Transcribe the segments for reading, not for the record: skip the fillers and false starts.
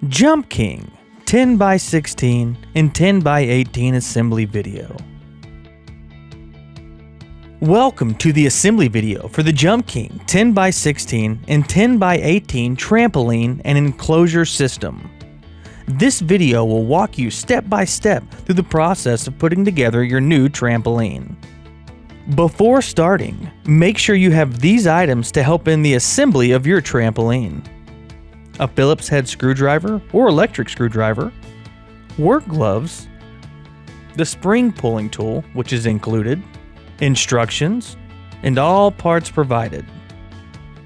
JumpKing 10x16 and 10x18 assembly video. Welcome to the assembly video for the JumpKing 10x16 and 10x18 trampoline and enclosure system. This video will walk you step by step through the process of putting together your new trampoline. Before starting, make sure you have these items to help in the assembly of your trampoline: a Phillips head screwdriver or electric screwdriver, work gloves, the spring pulling tool, which is included, instructions, and all parts provided.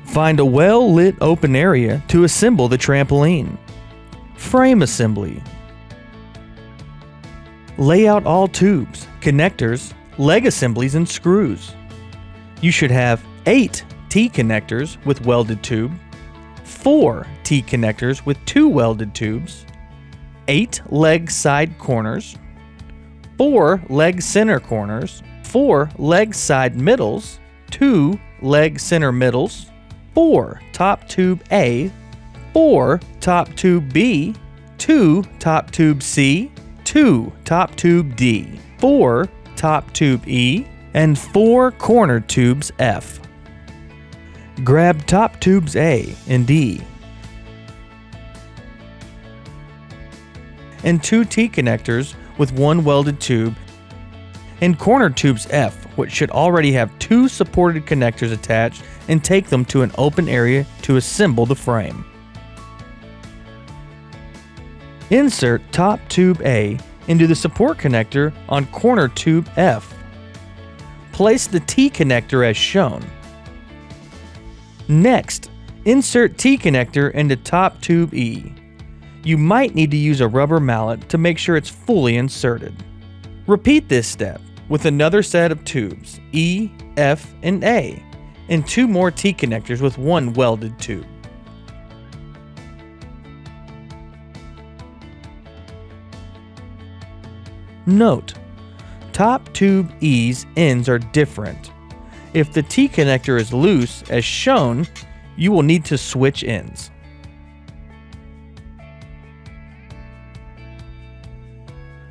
Find a well-lit open area to assemble the trampoline. Frame assembly. Lay out all tubes, connectors, leg assemblies, and screws. You should have 8 T-connectors with welded tube, 4 T-connectors with 2 welded tubes, 8 leg side corners, 4 leg center corners, 4 leg side middles, 2 leg center middles, 4 top tube A, 4 top tube B, 2 top tube C, 2 top tube D, 4 top tube E, and 4 corner tubes F. Grab top tubes A and D and 2 T-connectors with 1 welded tube and corner tubes F, which should already have 2 supported connectors attached, and take them to an open area to assemble the frame. Insert top tube A into the support connector on corner tube F. Place the T connector as shown. Next, insert T connector into top tube E. You might need to use a rubber mallet to make sure it's fully inserted. Repeat this step with another set of tubes E, F, and A, and 2 more T connectors with 1 welded tube. Note: top tube E's ends are different. If the T connector is loose, as shown, you will need to switch ends.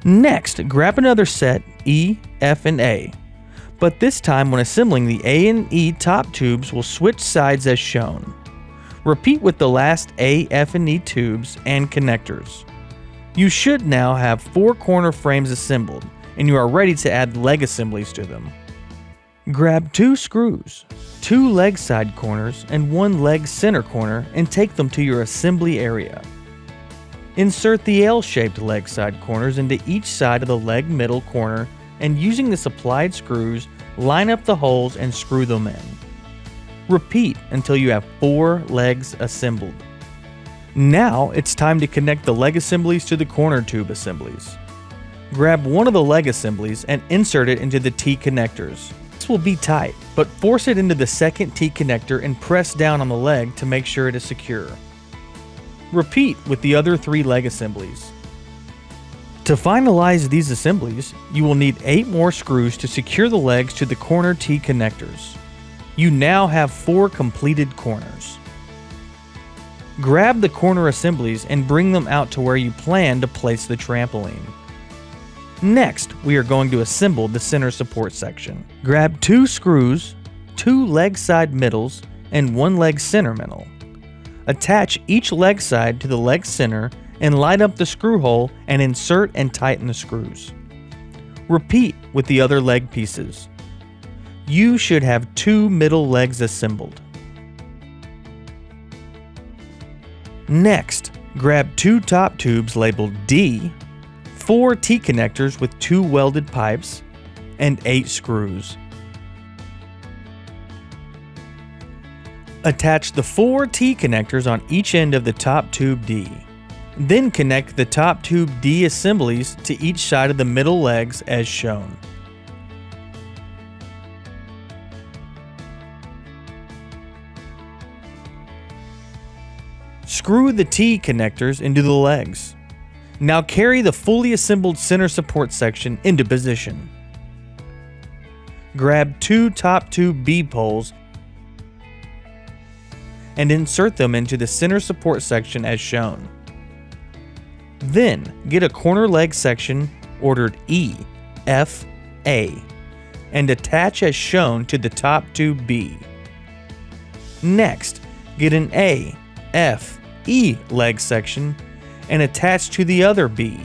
Next, grab another set E, F, and A, but this time when assembling the A and E top tubes will switch sides as shown. Repeat with the last A, F, and E tubes and connectors. You should now have 4 corner frames assembled, and you are ready to add leg assemblies to them. Grab 2 screws, 2 leg side corners, and 1 leg center corner and take them to your assembly area. Insert the L-shaped leg side corners into each side of the leg middle corner, and using the supplied screws, line up the holes and screw them in. Repeat until you have 4 legs assembled. Now it's time to connect the leg assemblies to the corner tube assemblies. Grab one of the leg assemblies and insert it into the T connectors. This will be tight, but force it into the second T connector and press down on the leg to make sure it is secure. Repeat with the other 3 leg assemblies. To finalize these assemblies, you will need 8 more screws to secure the legs to the corner T connectors. You now have 4 completed corners. Grab the corner assemblies and bring them out to where you plan to place the trampoline. Next, we are going to assemble the center support section. Grab 2 screws, 2 leg side middles, and 1 leg center middle. Attach each leg side to the leg center and line up the screw hole and insert and tighten the screws. Repeat with the other leg pieces. You should have 2 middle legs assembled. Next, grab 2 top tubes labeled D, 4 T connectors with 2 welded pipes, and 8 screws. Attach the 4 T connectors on each end of the top tube D. Then connect the top tube D assemblies to each side of the middle legs as shown. Screw the T connectors into the legs. Now carry the fully assembled center support section into position. Grab 2 top tube B poles and insert them into the center support section as shown. Then get a corner leg section ordered E, F, A, and attach as shown to the top tube B. Next, get an A, F, E leg section and attach to the other B.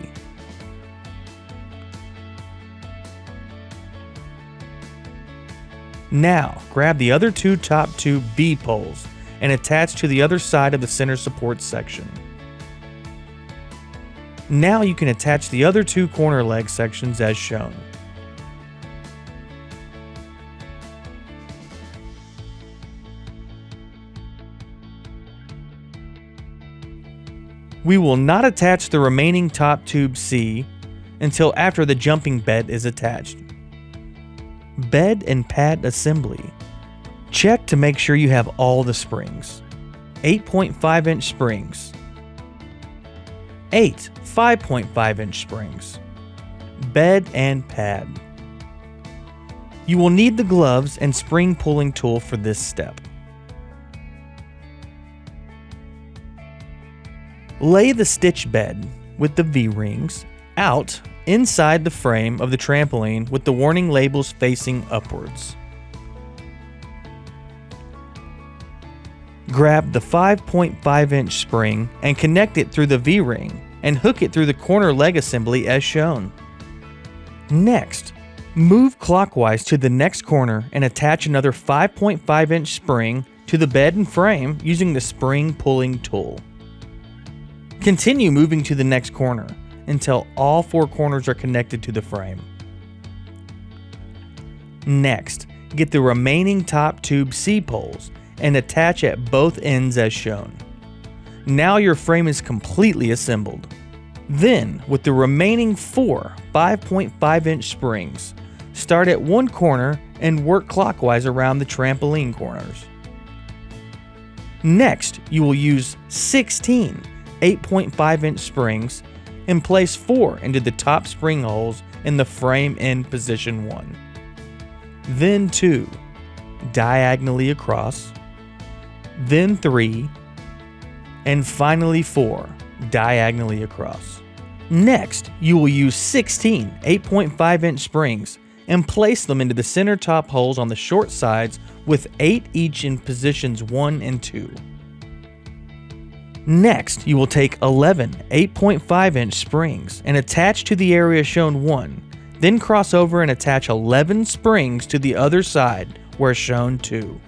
Now, grab the other two top tube B poles and attach to the other side of the center support section. Now you can attach the other two corner leg sections as shown. We will not attach the remaining top tube C until after the jumping bed is attached. Bed and pad assembly. Check to make sure you have all the springs. 8.5-inch springs. 8 5.5-inch springs. Bed and pad. You will need the gloves and spring pulling tool for this step. Lay the stitch bed with the V-rings out inside the frame of the trampoline with the warning labels facing upwards. Grab the 5.5-inch spring and connect it through the V-ring and hook it through the corner leg assembly as shown. Next, move clockwise to the next corner and attach another 5.5-inch spring to the bed and frame using the spring pulling tool. Continue moving to the next corner until all four corners are connected to the frame. Next, get the remaining top tube C poles and attach at both ends as shown. Now your frame is completely assembled. Then, with the remaining four 5.5-inch springs, start at one corner and work clockwise around the trampoline corners. Next, you will use 16 8.5-inch springs and place 4 into the top spring holes in the frame in position 1. Then 2 diagonally across, then 3, and finally 4 diagonally across. Next, you will use 16 8.5-inch springs and place them into the center top holes on the short sides with 8 each in positions 1 and 2. Next, you will take 11 8.5-inch springs and attach to the area shown 1, then cross over and attach 11 springs to the other side where shown 2.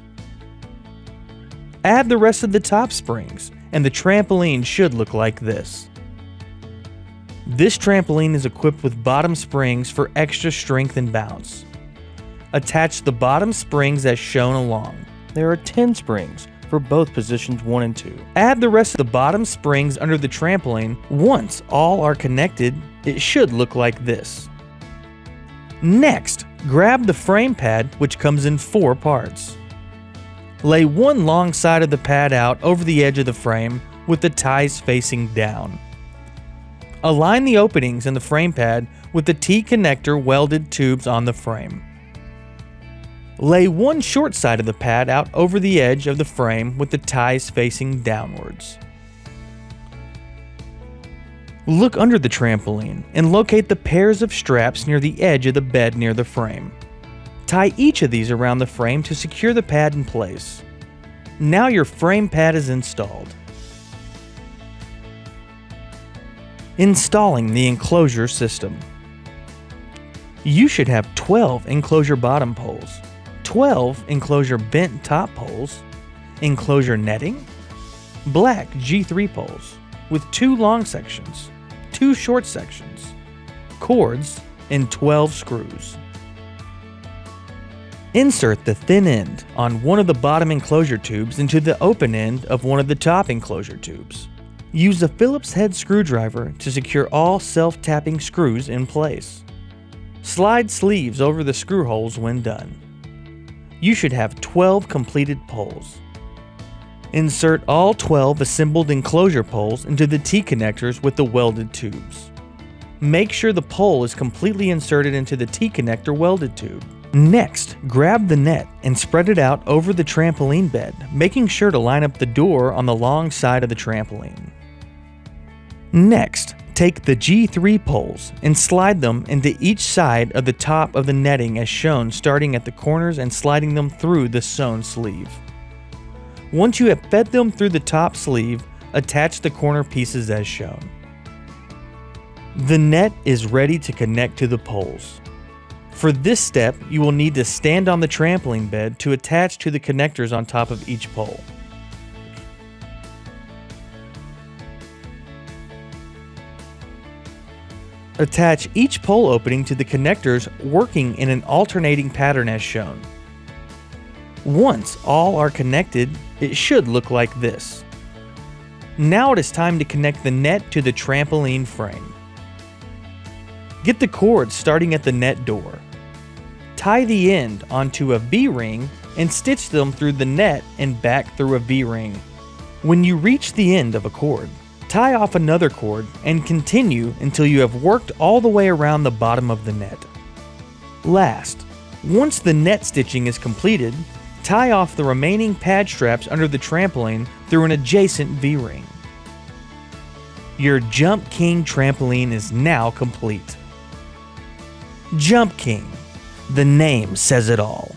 Add the rest of the top springs, and the trampoline should look like this. This trampoline is equipped with bottom springs for extra strength and bounce. Attach the bottom springs as shown along. There are 10 springs for both positions 1 and 2. Add the rest of the bottom springs under the trampoline. Once all are connected, it should look like this. Next, grab the frame pad, which comes in 4 parts. Lay one long side of the pad out over the edge of the frame with the ties facing down. Align the openings in the frame pad with the T-connector welded tubes on the frame. Lay one short side of the pad out over the edge of the frame with the ties facing downwards. Look under the trampoline and locate the pairs of straps near the edge of the bed near the frame. Tie each of these around the frame to secure the pad in place. Now your frame pad is installed. Installing the enclosure system. You should have 12 enclosure bottom poles, 12 enclosure bent top poles, enclosure netting, black G3 poles with 2 long sections, 2 short sections, cords, and 12 screws. Insert the thin end on one of the bottom enclosure tubes into the open end of one of the top enclosure tubes. Use a Phillips head screwdriver to secure all self-tapping screws in place. Slide sleeves over the screw holes when done. You should have 12 completed poles. Insert all 12 assembled enclosure poles into the T-connectors with the welded tubes. Make sure the pole is completely inserted into the T-connector welded tube. Next, grab the net and spread it out over the trampoline bed, making sure to line up the door on the long side of the trampoline. Next, Take the G3 poles and slide them into each side of the top of the netting as shown, starting at the corners and sliding them through the sewn sleeve. Once you have fed them through the top sleeve, attach the corner pieces as shown. The net is ready to connect to the poles. For this step, you will need to stand on the trampoline bed to attach to the connectors on top of each pole. Attach each pole opening to the connectors, working in an alternating pattern as shown. Once all are connected, it should look like this. Now it is time to connect the net to the trampoline frame. Get the cords starting at the net door. Tie the end onto a V-ring and stitch them through the net and back through a V-ring. When you reach the end of a cord, tie off another cord and continue until you have worked all the way around the bottom of the net. Last, once the net stitching is completed, tie off the remaining pad straps under the trampoline through an adjacent V-ring. Your JumpKing trampoline is now complete. JumpKing, the name says it all.